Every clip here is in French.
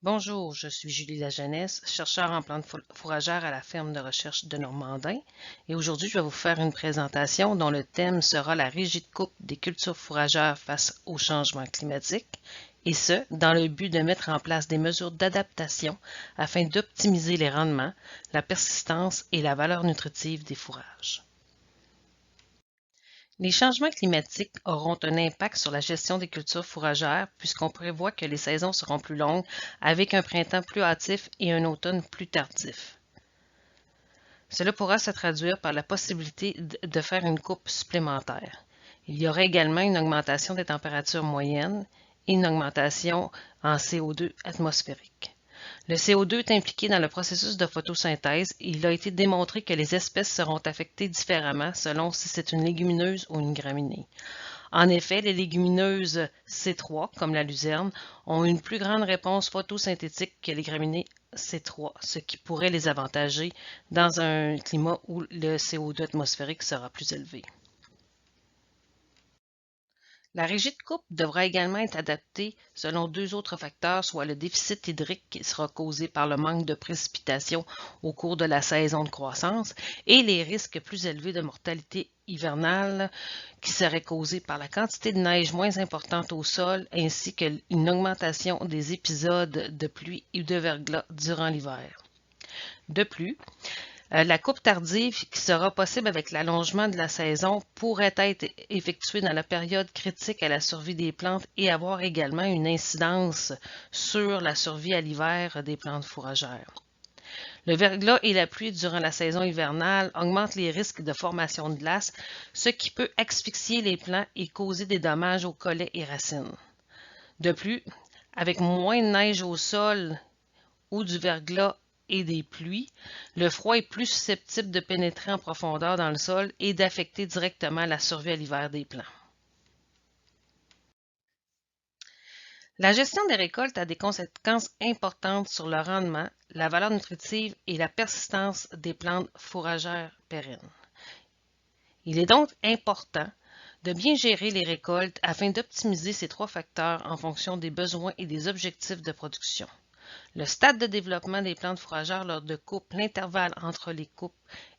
Bonjour, je suis Julie Lajeunesse, chercheur en plantes fourragères à la ferme de recherche de Normandin et aujourd'hui je vais vous faire une présentation dont le thème sera la rigide coupe des cultures fourragères face au changement climatique et ce, dans le but de mettre en place des mesures d'adaptation afin d'optimiser les rendements, la persistance et la valeur nutritive des fourrages. Les changements climatiques auront un impact sur la gestion des cultures fourragères puisqu'on prévoit que les saisons seront plus longues avec un printemps plus hâtif et un automne plus tardif. Cela pourra se traduire par la possibilité de faire une coupe supplémentaire. Il y aura également une augmentation des températures moyennes et une augmentation en CO2 atmosphérique. Le CO2 est impliqué dans le processus de photosynthèse et il a été démontré que les espèces seront affectées différemment selon si c'est une légumineuse ou une graminée. En effet, les légumineuses C3, comme la luzerne, ont une plus grande réponse photosynthétique que les graminées C3, ce qui pourrait les avantager dans un climat où le CO2 atmosphérique sera plus élevé. La rigide coupe devra également être adaptée selon deux autres facteurs, soit le déficit hydrique qui sera causé par le manque de précipitations au cours de la saison de croissance et les risques plus élevés de mortalité hivernale qui seraient causés par la quantité de neige moins importante au sol ainsi qu'une augmentation des épisodes de pluie et de verglas durant l'hiver. De plus, la coupe tardive qui sera possible avec l'allongement de la saison pourrait être effectuée dans la période critique à la survie des plantes et avoir également une incidence sur la survie à l'hiver des plantes fourragères. Le verglas et la pluie durant la saison hivernale augmentent les risques de formation de glace, ce qui peut asphyxier les plants et causer des dommages aux collets et racines. De plus, avec moins de neige au sol ou du verglas et des pluies, le froid est plus susceptible de pénétrer en profondeur dans le sol et d'affecter directement la survie à l'hiver des plants. La gestion des récoltes a des conséquences importantes sur le rendement, la valeur nutritive et la persistance des plantes fourragères pérennes. Il est donc important de bien gérer les récoltes afin d'optimiser ces trois facteurs en fonction des besoins et des objectifs de production. Le stade de développement des plantes fourragères lors de coupe, l'intervalle entre les coupes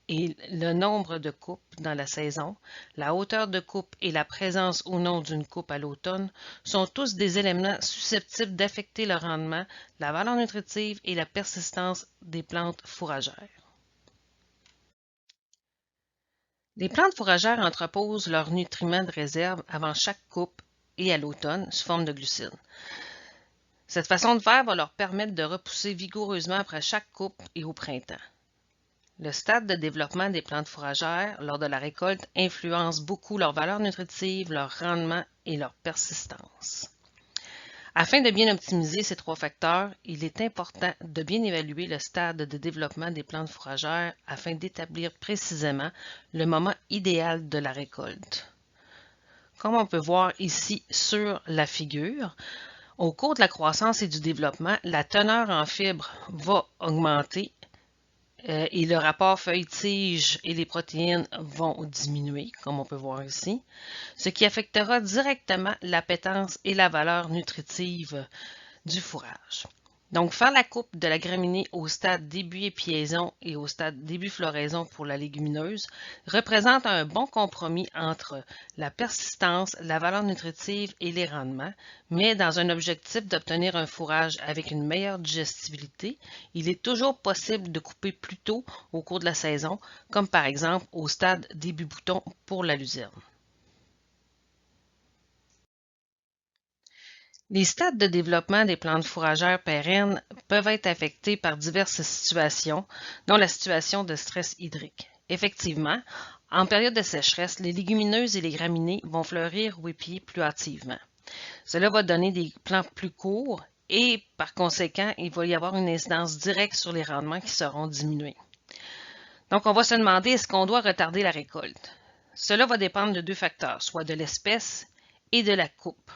et le nombre de coupes dans la saison, la hauteur de coupe et la présence ou non d'une coupe à l'automne sont tous des éléments susceptibles d'affecter le rendement, la valeur nutritive et la persistance des plantes fourragères. Les plantes fourragères entreposent leurs nutriments de réserve avant chaque coupe et à l'automne sous forme de glucides. Cette façon de faire va leur permettre de repousser vigoureusement après chaque coupe et au printemps. Le stade de développement des plantes fourragères lors de la récolte influence beaucoup leur valeur nutritive, leur rendement et leur persistance. Afin de bien optimiser ces trois facteurs, il est important de bien évaluer le stade de développement des plantes fourragères afin d'établir précisément le moment idéal de la récolte. Comme on peut voir ici sur la figure, au cours de la croissance et du développement, la teneur en fibres va augmenter et le rapport feuille-tige et les protéines vont diminuer, comme on peut voir ici, ce qui affectera directement l'appétence et la valeur nutritive du fourrage. Donc, faire la coupe de la graminée au stade début épiaison et au stade début floraison pour la légumineuse représente un bon compromis entre la persistance, la valeur nutritive et les rendements, mais dans un objectif d'obtenir un fourrage avec une meilleure digestibilité, il est toujours possible de couper plus tôt au cours de la saison, comme par exemple au stade début bouton pour la luzerne. Les stades de développement des plantes fourragères pérennes peuvent être affectés par diverses situations, dont la situation de stress hydrique. Effectivement, en période de sécheresse, les légumineuses et les graminées vont fleurir ou épier plus hâtivement. Cela va donner des plants plus courts et, par conséquent, il va y avoir une incidence directe sur les rendements qui seront diminués. Donc, on va se demander est-ce qu'on doit retarder la récolte? Cela va dépendre de deux facteurs, soit de l'espèce et de la coupe.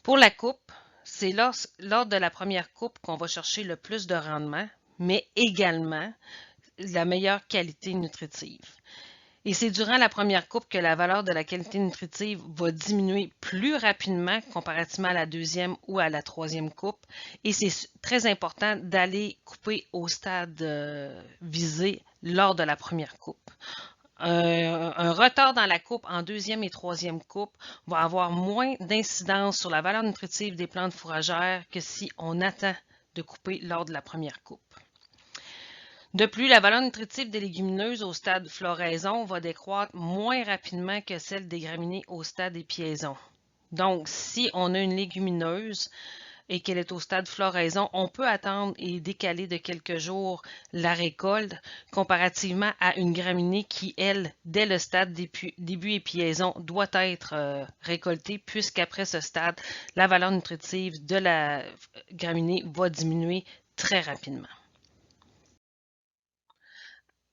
Pour la coupe, c'est lors de la première coupe qu'on va chercher le plus de rendement, mais également la meilleure qualité nutritive. Et c'est durant la première coupe que la valeur de la qualité nutritive va diminuer plus rapidement comparativement à la deuxième ou à la troisième coupe. Et c'est très important d'aller couper au stade visé lors de la première coupe. Un retard dans la coupe en deuxième et troisième coupe va avoir moins d'incidence sur la valeur nutritive des plantes fourragères que si on attend de couper lors de la première coupe. De plus, la valeur nutritive des légumineuses au stade floraison va décroître moins rapidement que celle des graminées au stade épiaison. Donc, si on a une légumineuse et qu'elle est au stade floraison, on peut attendre et décaler de quelques jours la récolte comparativement à une graminée qui, elle, dès le stade début épiaison, doit être récoltée puisqu'après ce stade, la valeur nutritive de la graminée va diminuer très rapidement.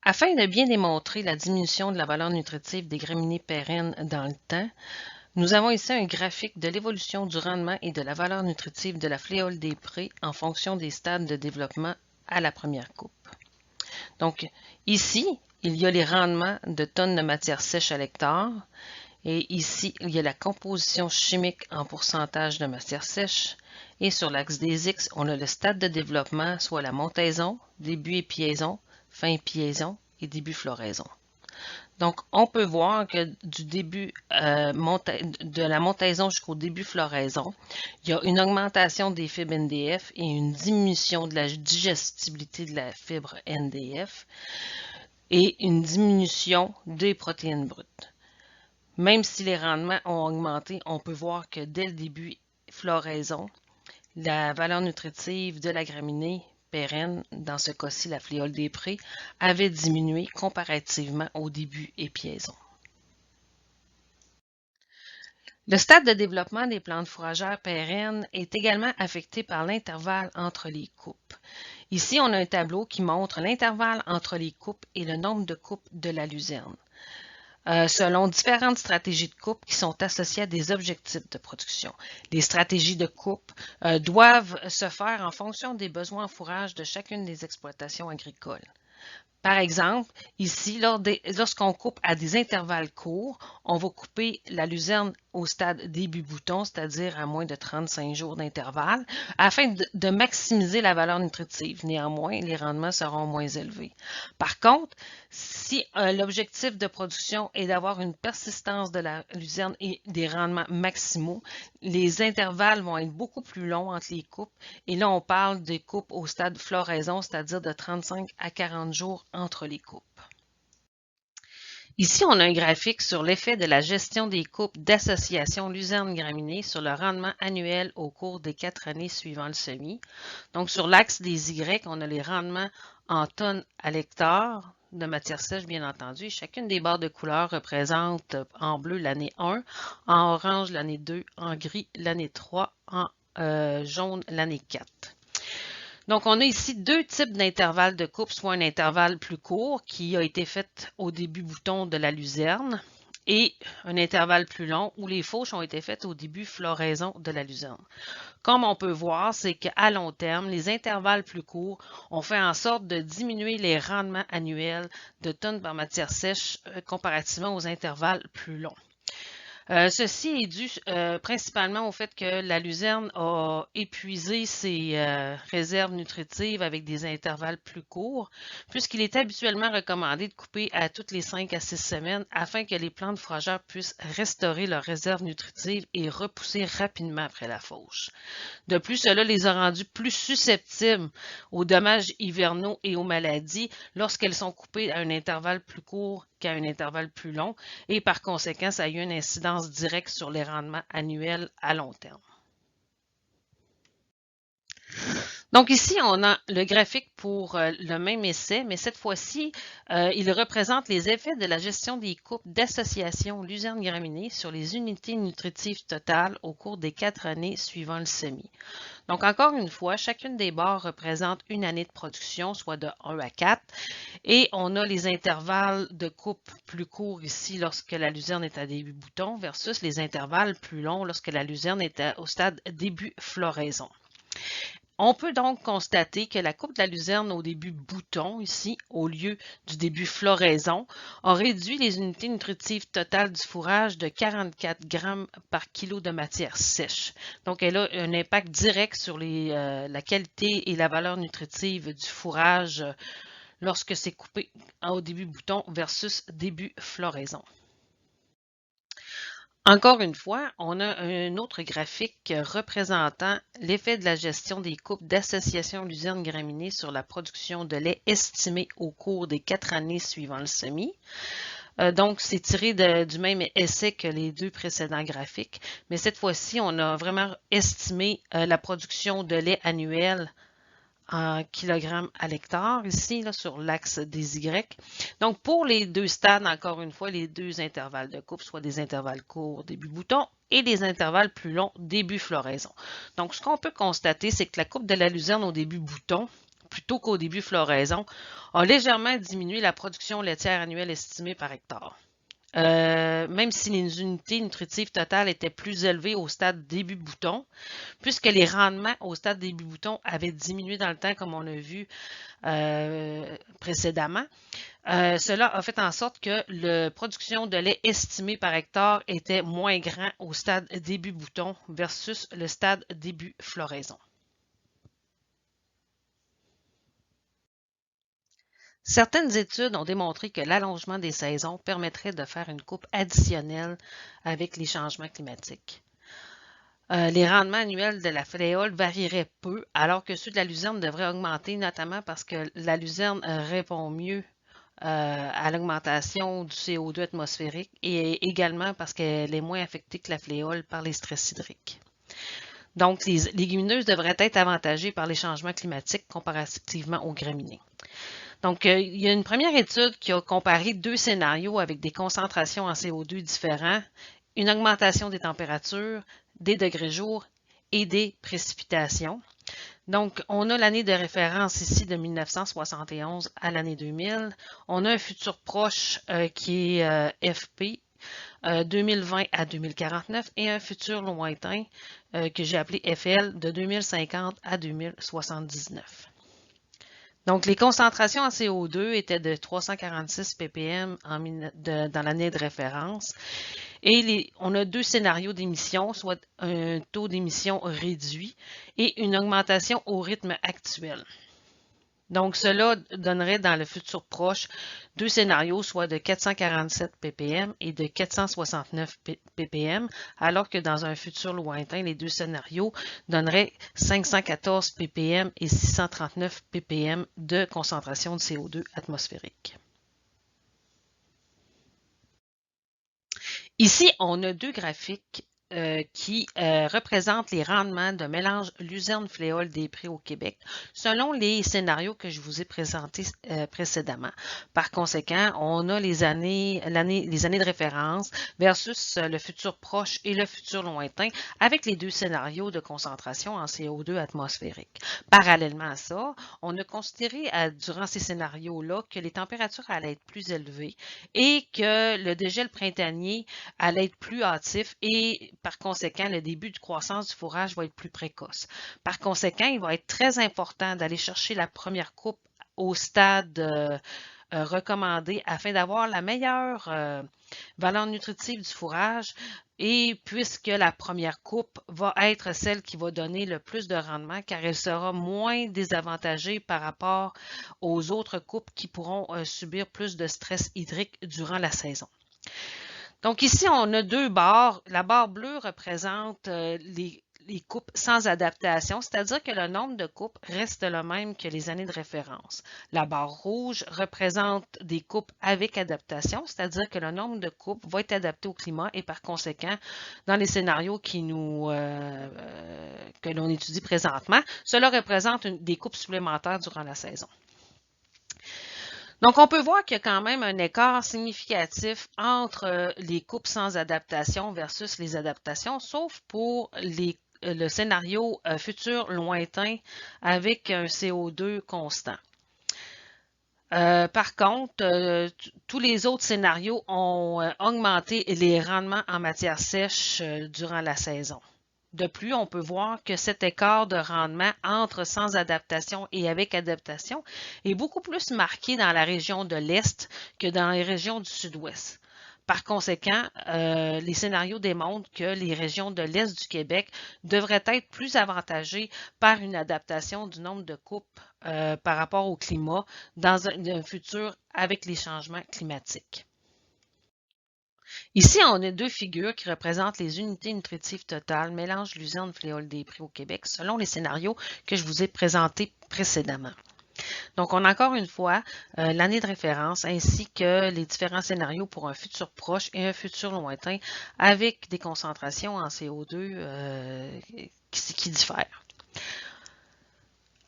Afin de bien démontrer la diminution de la valeur nutritive des graminées pérennes dans le temps, nous avons ici un graphique de l'évolution du rendement et de la valeur nutritive de la fléole des prés en fonction des stades de développement à la première coupe. Donc, ici, il y a les rendements de tonnes de matière sèche à l'hectare. Et ici, il y a la composition chimique en pourcentage de matière sèche. Et sur l'axe des X, on a le stade de développement, soit la montaison, début épiaison, fin épiaison et début floraison. Donc, on peut voir que du début de la montaison jusqu'au début floraison, il y a une augmentation des fibres NDF et une diminution de la digestibilité de la fibre NDF et une diminution des protéines brutes. Même si les rendements ont augmenté, on peut voir que dès le début floraison, la valeur nutritive de la graminée pérenne, dans ce cas-ci la fléole des prés, avait diminué comparativement au début épiaison. Le stade de développement des plantes fourragères pérennes est également affecté par l'intervalle entre les coupes. Ici, on a un tableau qui montre l'intervalle entre les coupes et le nombre de coupes de la luzerne. Selon différentes stratégies de coupe qui sont associées à des objectifs de production. Les stratégies de coupe doivent se faire en fonction des besoins en fourrage de chacune des exploitations agricoles. Par exemple, ici, lorsqu'on coupe à des intervalles courts, on va couper la luzerne au stade début bouton, c'est-à-dire à moins de 35 jours d'intervalle, afin de maximiser la valeur nutritive. Néanmoins, les rendements seront moins élevés. Par contre, si l'objectif de production est d'avoir une persistance de la luzerne et des rendements maximaux, les intervalles vont être beaucoup plus longs entre les coupes. Et là, on parle des coupes au stade floraison, c'est-à-dire de 35 à 40 jours entre les coupes. Ici, on a un graphique sur l'effet de la gestion des coupes d'association luzerne-graminée sur le rendement annuel au cours des 4 années suivant le semis. Donc, sur l'axe des Y, on a les rendements en tonnes à l'hectare de matière sèche, bien entendu. Chacune des barres de couleur représente en bleu l'année 1, en orange l'année 2, en gris l'année 3, en jaune l'année 4. Donc, on a ici deux types d'intervalles de coupe, soit un intervalle plus court qui a été fait au début bouton de la luzerne et un intervalle plus long où les fauches ont été faites au début floraison de la luzerne. Comme on peut voir, c'est qu'à long terme, les intervalles plus courts ont fait en sorte de diminuer les rendements annuels de tonnes par matière sèche comparativement aux intervalles plus longs. Ceci est dû principalement au fait que la luzerne a épuisé ses réserves nutritives avec des intervalles plus courts, puisqu'il est habituellement recommandé de couper à toutes les 5 à 6 semaines afin que les plantes fourragères puissent restaurer leurs réserves nutritives et repousser rapidement après la fauche. De plus, cela les a rendues plus susceptibles aux dommages hivernaux et aux maladies lorsqu'elles sont coupées à un intervalle plus court qu'à un intervalle plus long et par conséquent, ça a eu une incidence directe sur les rendements annuels à long terme. Donc ici, on a le graphique pour le même essai, mais cette fois-ci, il représente les effets de la gestion des coupes d'association luzerne-graminée sur les unités nutritives totales au cours des 4 années suivant le semis. Donc encore une fois, chacune des barres représente une année de production, soit de 1 à 4, et on a les intervalles de coupe plus courts ici lorsque la luzerne est à début bouton versus les intervalles plus longs lorsque la luzerne est au stade début floraison. On peut donc constater que la coupe de la luzerne au début bouton, ici, au lieu du début floraison, a réduit les unités nutritives totales du fourrage de 44 grammes par kilo de matière sèche. Donc, elle a un impact direct sur la qualité et la valeur nutritive du fourrage lorsque c'est coupé au début bouton versus début floraison. Encore une fois, on a un autre graphique représentant l'effet de la gestion des coupes d'association luzerne-graminée sur la production de lait estimée au cours des 4 années suivant le semis. Donc, c'est tiré du même essai que les deux précédents graphiques, mais cette fois-ci, on a vraiment estimé la production de lait annuel en kilogrammes à l'hectare, ici, là, sur l'axe des Y. Donc, pour les deux stades, encore une fois, les deux intervalles de coupe, soit des intervalles courts début bouton et des intervalles plus longs début floraison. Donc, ce qu'on peut constater, c'est que la coupe de la luzerne au début bouton, plutôt qu'au début floraison, a légèrement diminué la production laitière annuelle estimée par hectare. Même si les unités nutritives totales étaient plus élevées au stade début bouton, puisque les rendements au stade début bouton avaient diminué dans le temps, comme on l'a vu précédemment. Cela a fait en sorte que la production de lait estimée par hectare était moins grand au stade début bouton versus le stade début floraison. Certaines études ont démontré que l'allongement des saisons permettrait de faire une coupe additionnelle avec les changements climatiques. Les rendements annuels de la fléole varieraient peu, alors que ceux de la luzerne devraient augmenter, notamment parce que la luzerne répond mieux à l'augmentation du CO2 atmosphérique et également parce qu'elle est moins affectée que la fléole par les stress hydriques. Donc, les légumineuses devraient être avantagées par les changements climatiques comparativement aux graminées. Donc, il y a une première étude qui a comparé deux scénarios avec des concentrations en CO2 différents, une augmentation des températures, des degrés jour et des précipitations. Donc, on a l'année de référence ici de 1971 à l'année 2000. On a un futur proche qui est FP 2020 à 2049 et un futur lointain que j'ai appelé FL de 2050 à 2079. Donc, les concentrations en CO2 étaient de 346 ppm dans l'année de référence. Et on a deux scénarios d'émission, soit un taux d'émission réduit et une augmentation au rythme actuel. Donc, cela donnerait dans le futur proche deux scénarios, soit de 447 ppm et de 469 ppm, alors que dans un futur lointain, les deux scénarios donneraient 514 ppm et 639 ppm de concentration de CO2 atmosphérique. Ici, on a deux graphiques qui représentent les rendements de mélange luzerne-fléole des prés au Québec selon les scénarios que je vous ai présentés précédemment. Par conséquent, on a les années de référence versus le futur proche et le futur lointain avec les deux scénarios de concentration en CO2 atmosphérique. Parallèlement à ça, on a considéré durant ces scénarios-là que les températures allaient être plus élevées et que le dégel printanier allait être plus hâtif et par conséquent, le début de croissance du fourrage va être plus précoce. Par conséquent, il va être très important d'aller chercher la première coupe au stade recommandé afin d'avoir la meilleure valeur nutritive du fourrage et puisque la première coupe va être celle qui va donner le plus de rendement car elle sera moins désavantagée par rapport aux autres coupes qui pourront subir plus de stress hydrique durant la saison. Donc ici, on a deux barres. La barre bleue représente les coupes sans adaptation, c'est-à-dire que le nombre de coupes reste le même que les années de référence. La barre rouge représente des coupes avec adaptation, c'est-à-dire que le nombre de coupes va être adapté au climat et par conséquent, dans les scénarios que l'on étudie présentement, cela représente des coupes supplémentaires durant la saison. Donc, on peut voir qu'il y a quand même un écart significatif entre les coupes sans adaptation versus les adaptations, sauf pour le scénario futur lointain avec un CO2 constant. Par contre, tous les autres scénarios ont augmenté les rendements en matière sèche durant la saison. De plus, on peut voir que cet écart de rendement entre sans adaptation et avec adaptation est beaucoup plus marqué dans la région de l'Est que dans les régions du Sud-Ouest. Par conséquent, les scénarios démontrent que les régions de l'Est du Québec devraient être plus avantagées par une adaptation du nombre de coupes par rapport au climat dans un futur avec les changements climatiques. Ici, on a deux figures qui représentent les unités nutritives totales mélange luzerne fléau des prix au Québec selon les scénarios que je vous ai présentés précédemment. Donc, on a encore une fois l'année de référence ainsi que les différents scénarios pour un futur proche et un futur lointain avec des concentrations en CO2 qui diffèrent.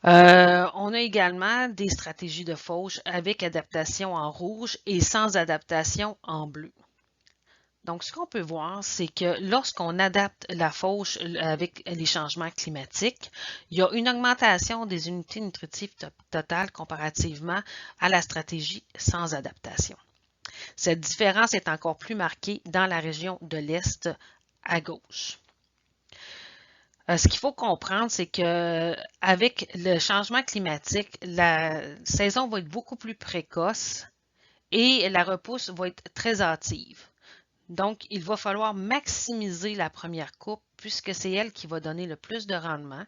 On a également des stratégies de fauche avec adaptation en rouge et sans adaptation en bleu. Donc, ce qu'on peut voir, c'est que lorsqu'on adapte la fauche avec les changements climatiques, il y a une augmentation des unités nutritives totales comparativement à la stratégie sans adaptation. Cette différence est encore plus marquée dans la région de l'Est à gauche. Ce qu'il faut comprendre, c'est que avec le changement climatique, la saison va être beaucoup plus précoce et la repousse va être très hâtive. Donc, il va falloir maximiser la première coupe puisque c'est elle qui va donner le plus de rendement.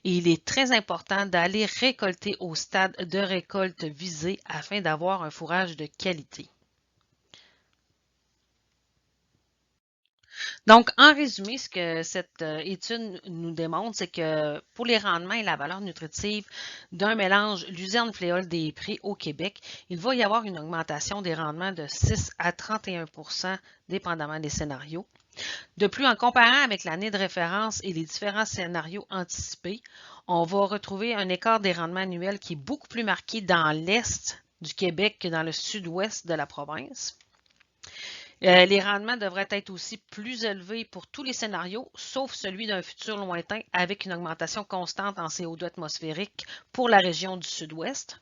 Et il est très important d'aller récolter au stade de récolte visé afin d'avoir un fourrage de qualité. Donc, en résumé, ce que cette étude nous démontre, c'est que pour les rendements et la valeur nutritive d'un mélange luzerne fléau des prés au Québec, il va y avoir une augmentation des rendements de 6 à 31 dépendamment des scénarios. De plus, en comparant avec l'année de référence et les différents scénarios anticipés, on va retrouver un écart des rendements annuels qui est beaucoup plus marqué dans l'Est du Québec que dans le sud-ouest de la province. Les rendements devraient être aussi plus élevés pour tous les scénarios, sauf celui d'un futur lointain avec une augmentation constante en CO2 atmosphérique pour la région du sud-ouest.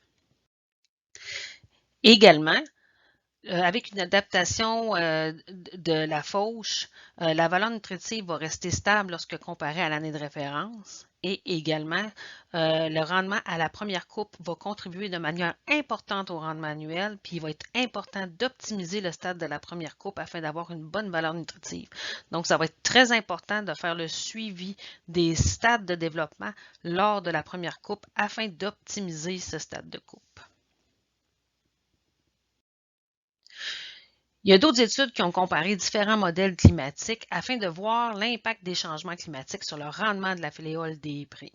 Également, avec une adaptation de la fauche, la valeur nutritive va rester stable lorsque comparée à l'année de référence. Et également, le rendement à la première coupe va contribuer de manière importante au rendement annuel, puis il va être important d'optimiser le stade de la première coupe afin d'avoir une bonne valeur nutritive. Donc, ça va être très important de faire le suivi des stades de développement lors de la première coupe afin d'optimiser ce stade de coupe. Il y a d'autres études qui ont comparé différents modèles climatiques afin de voir l'impact des changements climatiques sur le rendement de la fléole des prés.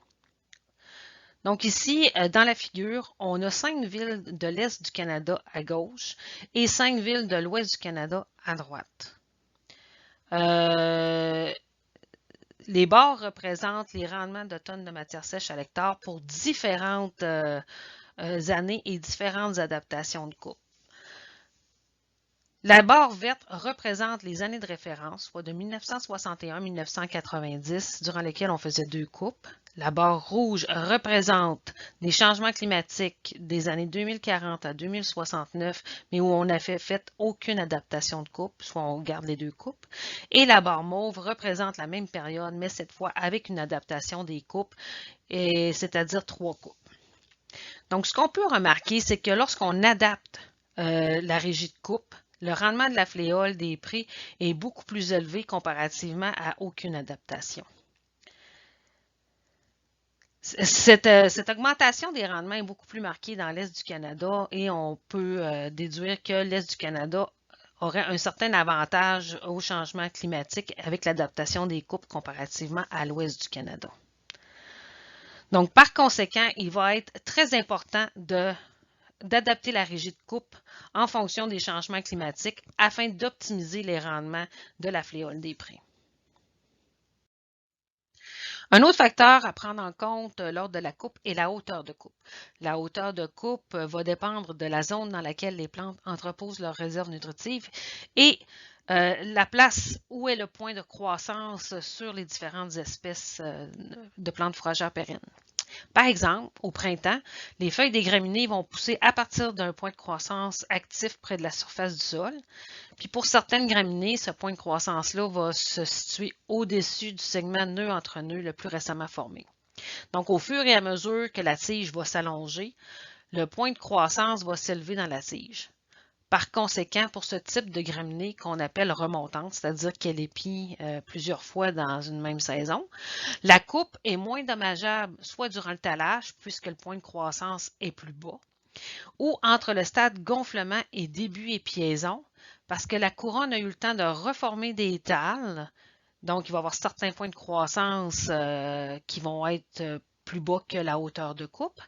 Donc ici, dans la figure, on a 5 villes de l'Est du Canada à gauche et 5 villes de l'Ouest du Canada à droite. Les barres représentent les rendements de tonnes de matière sèche à l'hectare pour différentes années et différentes adaptations de coupe. La barre verte représente les années de référence, soit de 1961 à 1990, durant lesquelles on faisait 2 coupes. La barre rouge représente les changements climatiques des années 2040 à 2069, mais où on n'a fait aucune adaptation de coupe, soit on garde les 2 coupes. Et la barre mauve représente la même période, mais cette fois avec une adaptation des coupes, c'est-à-dire 3 coupes. Donc, ce qu'on peut remarquer, c'est que lorsqu'on adapte la régie de coupe, le rendement de la fléole des prés est beaucoup plus élevé comparativement à aucune adaptation. Cette augmentation des rendements est beaucoup plus marquée dans l'Est du Canada et on peut déduire que l'Est du Canada aurait un certain avantage au changement climatique avec l'adaptation des coupes comparativement à l'Ouest du Canada. Donc, par conséquent, il va être très important d'adapter la régie de coupe en fonction des changements climatiques afin d'optimiser les rendements de la fléole des prés. Un autre facteur à prendre en compte lors de la coupe est la hauteur de coupe. La hauteur de coupe va dépendre de la zone dans laquelle les plantes entreposent leurs réserves nutritives et la place où est le point de croissance sur les différentes espèces de plantes fourragères pérennes. Par exemple, au printemps, les feuilles des graminées vont pousser à partir d'un point de croissance actif près de la surface du sol. Puis pour certaines graminées, ce point de croissance-là va se situer au-dessus du segment nœud entre nœuds le plus récemment formé. Donc, au fur et à mesure que la tige va s'allonger, le point de croissance va s'élever dans la tige. Par conséquent, pour ce type de graminée qu'on appelle remontante, c'est-à-dire qu'elle épie plusieurs fois dans une même saison, la coupe est moins dommageable soit durant le talage, puisque le point de croissance est plus bas, ou entre le stade gonflement et début épiaison, parce que la couronne a eu le temps de reformer des tales. Donc, il va y avoir certains points de croissance qui vont être plus bas que la hauteur de coupe.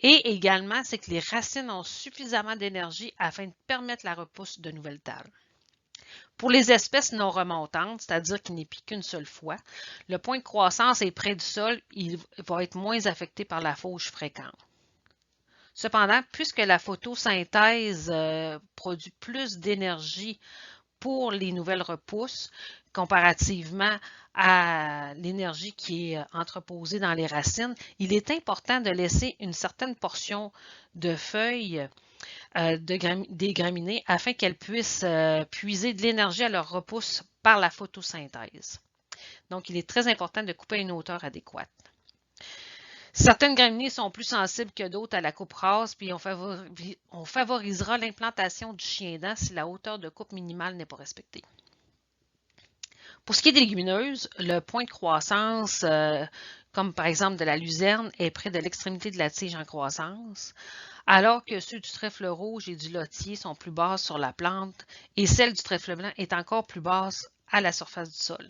Et également, c'est que les racines ont suffisamment d'énergie afin de permettre la repousse de nouvelles tales. Pour les espèces non remontantes, c'est-à-dire qui n'épient qu'une seule fois, le point de croissance est près du sol, il va être moins affecté par la fauche fréquente. Cependant, puisque la photosynthèse produit plus d'énergie pour les nouvelles repousses comparativement à l'énergie qui est entreposée dans les racines, il est important de laisser une certaine portion de feuilles des graminées afin qu'elles puissent puiser de l'énergie à leur repousse par la photosynthèse. Donc, il est très important de couper à une hauteur adéquate. Certaines graminées sont plus sensibles que d'autres à la coupe rase, puis on favorisera l'implantation du chien-dent si la hauteur de coupe minimale n'est pas respectée. Pour ce qui est des légumineuses, le point de croissance, comme par exemple de la luzerne, est près de l'extrémité de la tige en croissance, alors que ceux du trèfle rouge et du lotier sont plus basses sur la plante et celle du trèfle blanc est encore plus basse à la surface du sol.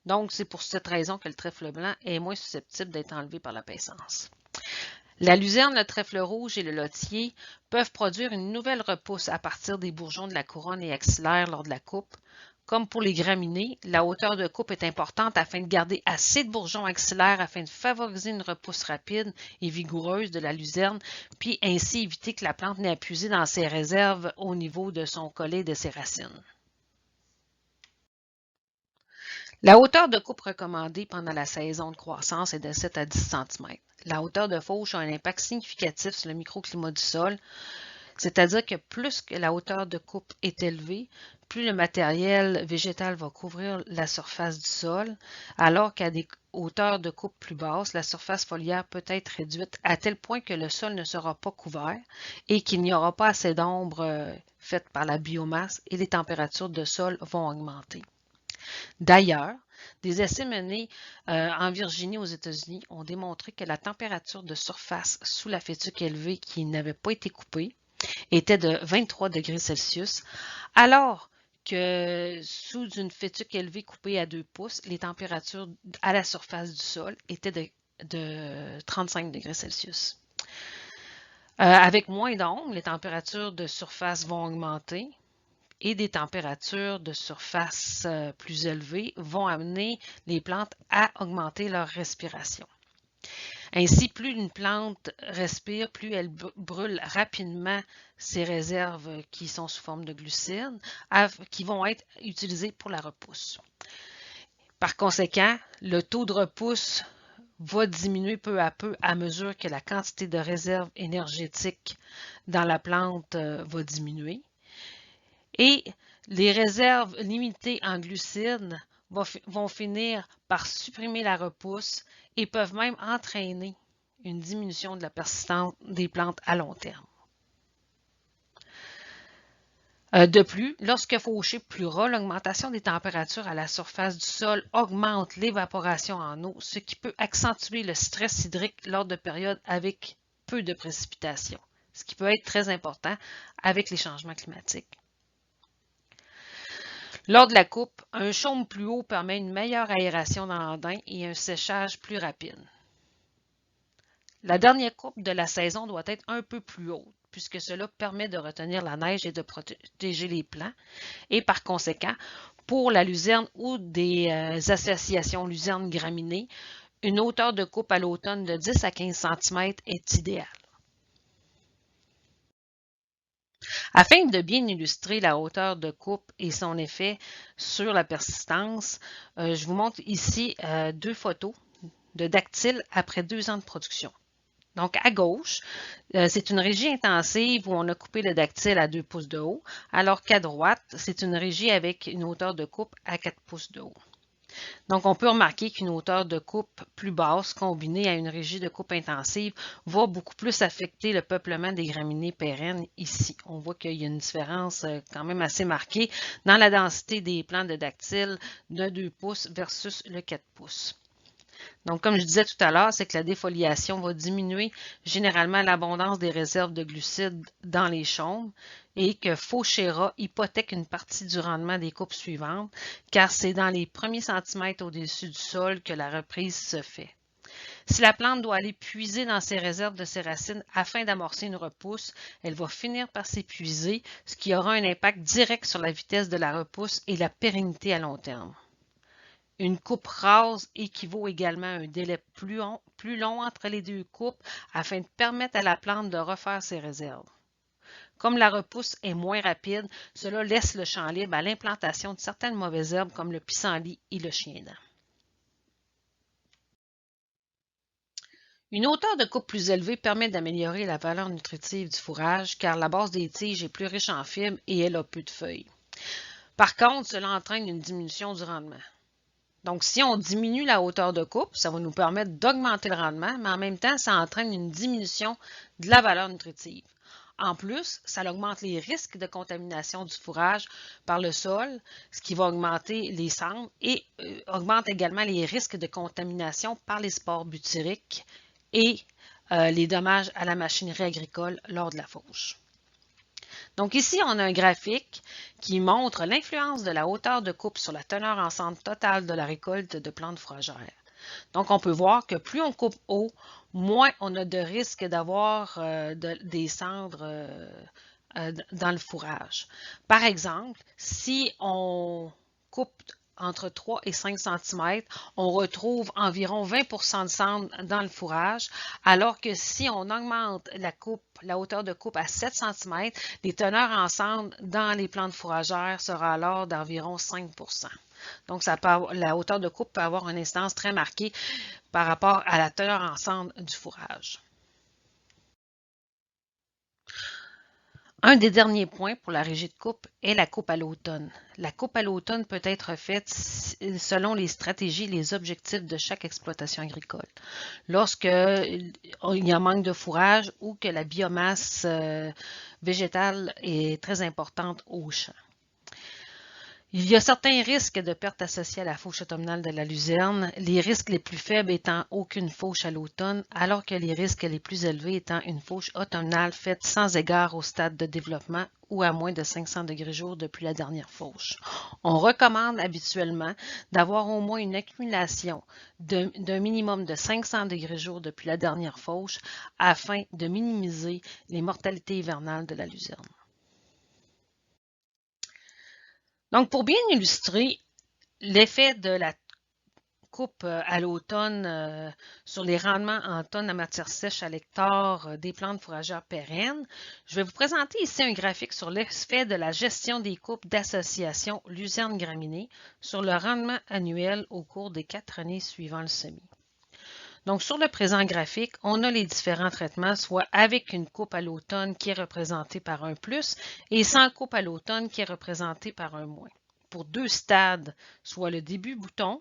Donc, c'est pour cette raison que le trèfle blanc est moins susceptible d'être enlevé par la paissance. La luzerne, le trèfle rouge et le lotier peuvent produire une nouvelle repousse à partir des bourgeons de la couronne et axillaire lors de la coupe. Comme pour les graminées, la hauteur de coupe est importante afin de garder assez de bourgeons axillaires afin de favoriser une repousse rapide et vigoureuse de la luzerne, puis ainsi éviter que la plante n'ait à puiser dans ses réserves au niveau de son collet et de ses racines. La hauteur de coupe recommandée pendant la saison de croissance est de 7 à 10 cm. La hauteur de fauche a un impact significatif sur le microclimat du sol, c'est-à-dire que plus que la hauteur de coupe est élevée, plus le matériel végétal va couvrir la surface du sol, alors qu'à des hauteurs de coupe plus basses, la surface foliaire peut être réduite à tel point que le sol ne sera pas couvert et qu'il n'y aura pas assez d'ombre faite par la biomasse et les températures de sol vont augmenter. D'ailleurs, des essais menés en Virginie aux États-Unis ont démontré que la température de surface sous la fétuque élevée qui n'avait pas été coupée était de 23 degrés Celsius, alors que sous une fétuque élevée coupée à 2 pouces, les températures à la surface du sol étaient de 35 degrés Celsius. Avec moins d'ombre, les températures de surface vont augmenter et des températures de surface plus élevées vont amener les plantes à augmenter leur respiration. Ainsi, plus une plante respire, plus elle brûle rapidement ses réserves qui sont sous forme de glucides, qui vont être utilisées pour la repousse. Par conséquent, le taux de repousse va diminuer peu à peu à mesure que la quantité de réserve énergétique dans la plante va diminuer. Et les réserves limitées en glucides vont finir par supprimer la repousse et peuvent même entraîner une diminution de la persistance des plantes à long terme. De plus, lorsque fauché plus ras, l'augmentation des températures à la surface du sol augmente l'évaporation en eau, ce qui peut accentuer le stress hydrique lors de périodes avec peu de précipitations, ce qui peut être très important avec les changements climatiques. Lors de la coupe, un chaume plus haut permet une meilleure aération dans l'andain et un séchage plus rapide. La dernière coupe de la saison doit être un peu plus haute, puisque cela permet de retenir la neige et de protéger les plants. Et par conséquent, pour la luzerne ou des associations luzerne graminées, une hauteur de coupe à l'automne de 10 à 15 cm est idéale. Afin de bien illustrer la hauteur de coupe et son effet sur la persistance, je vous montre ici deux photos de dactyle après 2 ans de production. Donc, à gauche, c'est une régie intensive où on a coupé le dactyle à 2 pouces de haut, alors qu'à droite, c'est une régie avec une hauteur de coupe à 4 pouces de haut. Donc, on peut remarquer qu'une hauteur de coupe plus basse combinée à une régie de coupe intensive va beaucoup plus affecter le peuplement des graminées pérennes ici. On voit qu'il y a une différence quand même assez marquée dans la densité des plants de dactyle de 2 pouces versus le 4 pouces. Donc, comme je disais tout à l'heure, c'est que la défoliation va diminuer généralement l'abondance des réserves de glucides dans les chaumes et que Fauchera hypothèque une partie du rendement des coupes suivantes, car c'est dans les premiers centimètres au-dessus du sol que la reprise se fait. Si la plante doit aller puiser dans ses réserves de ses racines afin d'amorcer une repousse, elle va finir par s'épuiser, ce qui aura un impact direct sur la vitesse de la repousse et la pérennité à long terme. Une coupe rase équivaut également à un délai plus long entre les 2 coupes afin de permettre à la plante de refaire ses réserves. Comme la repousse est moins rapide, cela laisse le champ libre à l'implantation de certaines mauvaises herbes comme le pissenlit et le chien-dent. Une hauteur de coupe plus élevée permet d'améliorer la valeur nutritive du fourrage car la base des tiges est plus riche en fibres et elle a peu de feuilles. Par contre, cela entraîne une diminution du rendement. Donc, si on diminue la hauteur de coupe, ça va nous permettre d'augmenter le rendement, mais en même temps, ça entraîne une diminution de la valeur nutritive. En plus, ça augmente les risques de contamination du fourrage par le sol, ce qui va augmenter les cendres et augmente également les risques de contamination par les spores butyriques et les dommages à la machinerie agricole lors de la fauche. Donc ici, on a un graphique qui montre l'influence de la hauteur de coupe sur la teneur en cendres totale de la récolte de plantes fourragères. Donc on peut voir que plus on coupe haut, moins on a de risque d'avoir des cendres dans le fourrage. Par exemple, si on coupe entre 3 et 5 cm, on retrouve environ 20 de cendres dans le fourrage, alors que si on augmente la hauteur de coupe à 7 cm, les teneurs en cendres dans les plantes fourragères sera alors d'environ 5 Donc, la hauteur de coupe peut avoir une incidence très marquée par rapport à la teneur en cendres du fourrage. Un des derniers points pour la régie de coupe est la coupe à l'automne. La coupe à l'automne peut être faite selon les stratégies et les objectifs de chaque exploitation agricole. Lorsqu'il y a manque de fourrage ou que la biomasse végétale est très importante au champ. Il y a certains risques de perte associés à la fauche automnale de la luzerne, les risques les plus faibles étant aucune fauche à l'automne, alors que les risques les plus élevés étant une fauche automnale faite sans égard au stade de développement ou à moins de 500 degrés jour depuis la dernière fauche. On recommande habituellement d'avoir au moins une accumulation d'un minimum de 500 degrés jour depuis la dernière fauche afin de minimiser les mortalités hivernales de la luzerne. Donc, pour bien illustrer l'effet de la coupe à l'automne sur les rendements en tonnes de matière sèche à l'hectare des plantes fourragères pérennes, je vais vous présenter ici un graphique sur l'effet de la gestion des coupes d'association luzerne-graminée sur le rendement annuel au cours des 4 années suivant le semis. Donc, sur le présent graphique, on a les différents traitements, soit avec une coupe à l'automne qui est représentée par un plus et sans coupe à l'automne qui est représentée par un moins. Pour 2 stades, soit le début bouton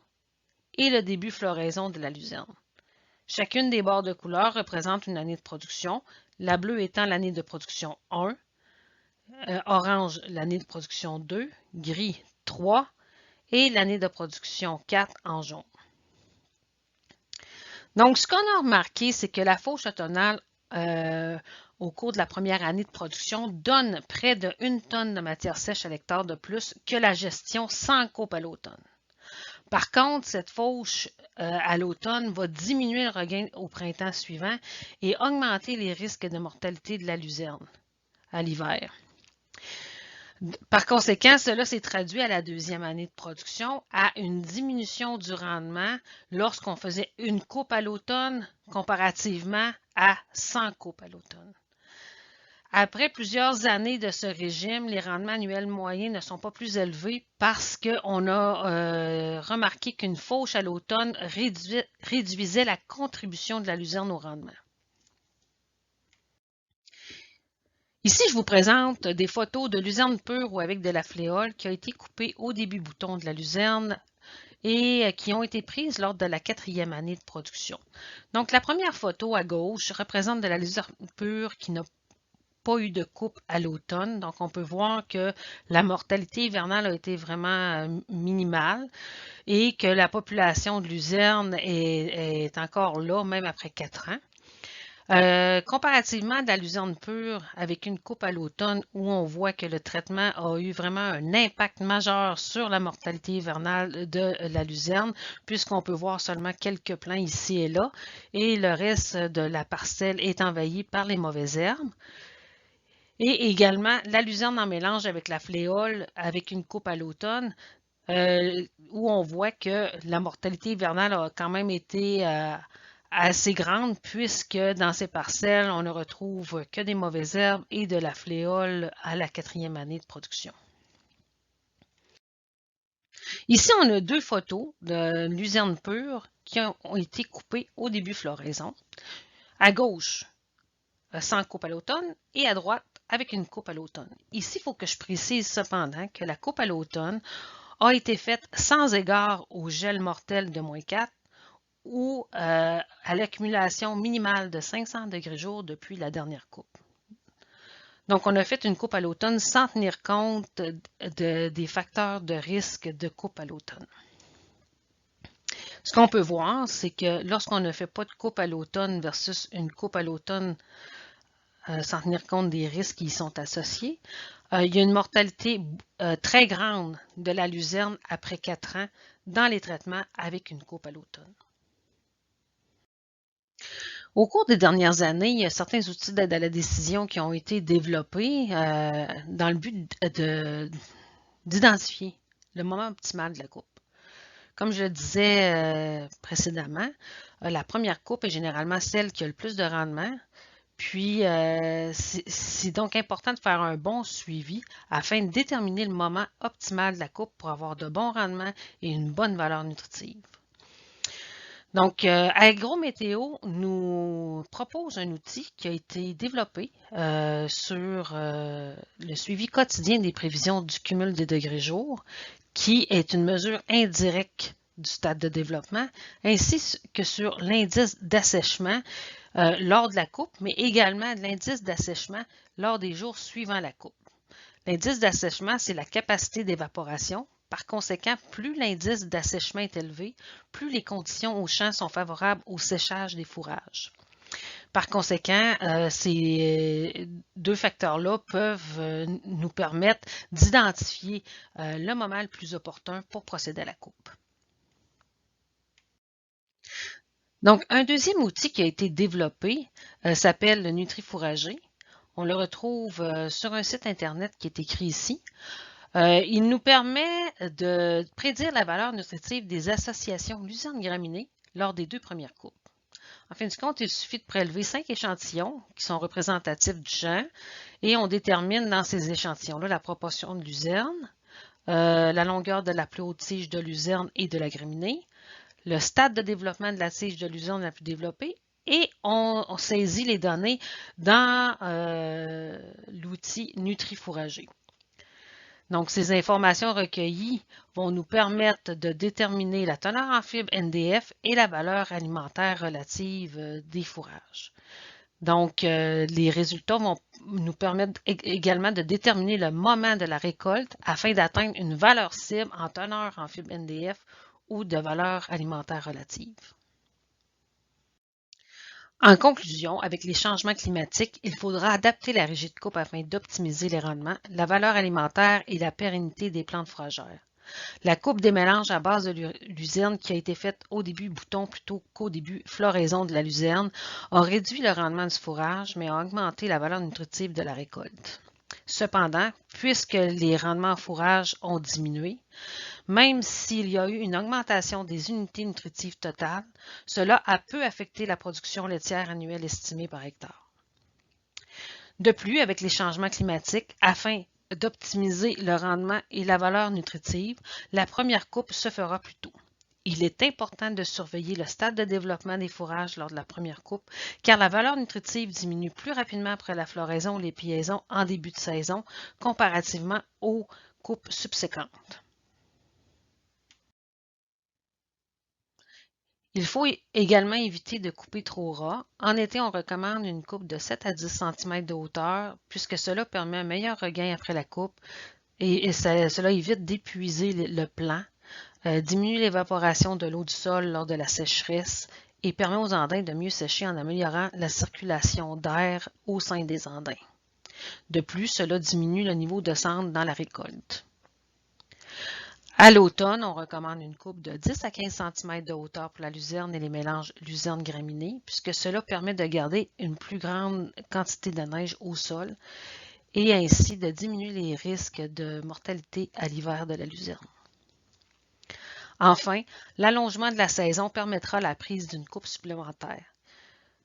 et le début floraison de la luzerne. Chacune des barres de couleur représente une année de production, la bleue étant l'année de production 1, orange l'année de production 2, gris 3 et l'année de production 4 en jaune. Donc, ce qu'on a remarqué, c'est que la fauche automnale au cours de la première année de production donne près de 1 tonne de matière sèche à l'hectare de plus que la gestion sans coupe à l'automne. Par contre, cette fauche à l'automne va diminuer le regain au printemps suivant et augmenter les risques de mortalité de la luzerne à l'hiver. Par conséquent, cela s'est traduit à la 2e année de production à une diminution du rendement lorsqu'on faisait une coupe à l'automne comparativement à 100 coupes à l'automne. Après plusieurs années de ce régime, les rendements annuels moyens ne sont pas plus élevés parce qu'on a remarqué qu'une fauche à l'automne réduisait la contribution de la luzerne au rendement. Ici, je vous présente des photos de luzerne pure ou avec de la fléole qui a été coupée au début bouton de la luzerne et qui ont été prises lors de la 4e année de production. Donc, la première photo à gauche représente de la luzerne pure qui n'a pas eu de coupe à l'automne. Donc, on peut voir que la mortalité hivernale a été vraiment minimale et que la population de luzerne est encore là, même après 4 ans. Comparativement à de la luzerne pure avec une coupe à l'automne où on voit que le traitement a eu vraiment un impact majeur sur la mortalité hivernale de la luzerne, puisqu'on peut voir seulement quelques plants ici et là, et le reste de la parcelle est envahi par les mauvaises herbes. Et également, la luzerne en mélange avec la fléole avec une coupe à l'automne, où on voit que la mortalité hivernale a quand même été assez grande, puisque dans ces parcelles, on ne retrouve que des mauvaises herbes et de la fléole à la 4e année de production. Ici, on a 2 photos de luzerne pure qui ont été coupées au début floraison. À gauche, sans coupe à l'automne, et à droite, avec une coupe à l'automne. Ici, il faut que je précise cependant que la coupe à l'automne a été faite sans égard au gel mortel de -4 ou à l'accumulation minimale de 500 degrés jour depuis la dernière coupe. Donc, on a fait une coupe à l'automne sans tenir compte des facteurs de risque de coupe à l'automne. Ce qu'on peut voir, c'est que lorsqu'on ne fait pas de coupe à l'automne versus une coupe à l'automne sans tenir compte des risques qui y sont associés, il y a une mortalité très grande de la luzerne après 4 ans dans les traitements avec une coupe à l'automne. Au cours des dernières années, il y a certains outils d'aide à la décision qui ont été développés dans le but d'identifier le moment optimal de la coupe. Comme je le disais précédemment, la première coupe est généralement celle qui a le plus de rendement. Puis, c'est donc important de faire un bon suivi afin de déterminer le moment optimal de la coupe pour avoir de bons rendements et une bonne valeur nutritive. Donc, AgroMétéo nous propose un outil qui a été développé sur le suivi quotidien des prévisions du cumul des degrés jour, qui est une mesure indirecte du stade de développement, ainsi que sur l'indice d'assèchement lors de la coupe, mais également de l'indice d'assèchement lors des jours suivant la coupe. L'indice d'assèchement, c'est la capacité d'évaporation. Par conséquent, plus l'indice d'assèchement est élevé, plus les conditions au champ sont favorables au séchage des fourrages. Par conséquent, ces 2 facteurs-là peuvent nous permettre d'identifier le moment le plus opportun pour procéder à la coupe. Donc, un deuxième outil qui a été développé s'appelle le Nutri-Fourrager. On le retrouve sur un site Internet qui est écrit ici. Il nous permet de prédire la valeur nutritive des associations luzerne graminées lors des 2 premières coupes. En fin de compte, il suffit de prélever 5 échantillons qui sont représentatifs du champ et on détermine dans ces échantillons-là la proportion de luzerne, la longueur de la plus haute tige de luzerne et de la graminée, le stade de développement de la tige de luzerne la plus développée et on saisit les données dans l'outil Nutri-Fourrager. Donc, ces informations recueillies vont nous permettre de déterminer la teneur en fibres NDF et la valeur alimentaire relative des fourrages. Donc, les résultats vont nous permettre également de déterminer le moment de la récolte afin d'atteindre une valeur cible en teneur en fibres NDF ou de valeur alimentaire relative. En conclusion, avec les changements climatiques, il faudra adapter la régie de coupe afin d'optimiser les rendements, la valeur alimentaire et la pérennité des plantes fourragères. La coupe des mélanges à base de luzerne qui a été faite au début bouton plutôt qu'au début floraison de la luzerne a réduit le rendement du fourrage, mais a augmenté la valeur nutritive de la récolte. Cependant, puisque les rendements en fourrage ont diminué, même s'il y a eu une augmentation des unités nutritives totales, cela a peu affecté la production laitière annuelle estimée par hectare. De plus, avec les changements climatiques, afin d'optimiser le rendement et la valeur nutritive, la première coupe se fera plus tôt. Il est important de surveiller le stade de développement des fourrages lors de la première coupe, car la valeur nutritive diminue plus rapidement après la floraison ou les piaisons en début de saison, comparativement aux coupes subséquentes. Il faut également éviter de couper trop ras. En été, on recommande une coupe de 7 à 10 cm de hauteur, puisque cela permet un meilleur regain après la coupe et cela évite d'épuiser le plant, diminue l'évaporation de l'eau du sol lors de la sécheresse et permet aux andins de mieux sécher en améliorant la circulation d'air au sein des andins. De plus, cela diminue le niveau de cendre dans la récolte. À l'automne, on recommande une coupe de 10 à 15 cm de hauteur pour la luzerne et les mélanges luzerne-graminée, puisque cela permet de garder une plus grande quantité de neige au sol et ainsi de diminuer les risques de mortalité à l'hiver de la luzerne. Enfin, l'allongement de la saison permettra la prise d'une coupe supplémentaire.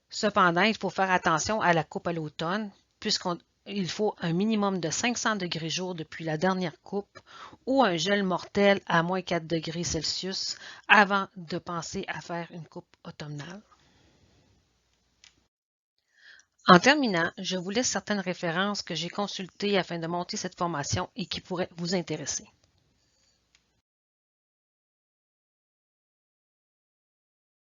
Cependant, il faut faire attention à la coupe à l'automne, puisqu'il faut un minimum de 500 degrés jour depuis la dernière coupe ou un gel mortel à moins 4 degrés Celsius avant de penser à faire une coupe automnale. En terminant, je vous laisse certaines références que j'ai consultées afin de monter cette formation et qui pourraient vous intéresser.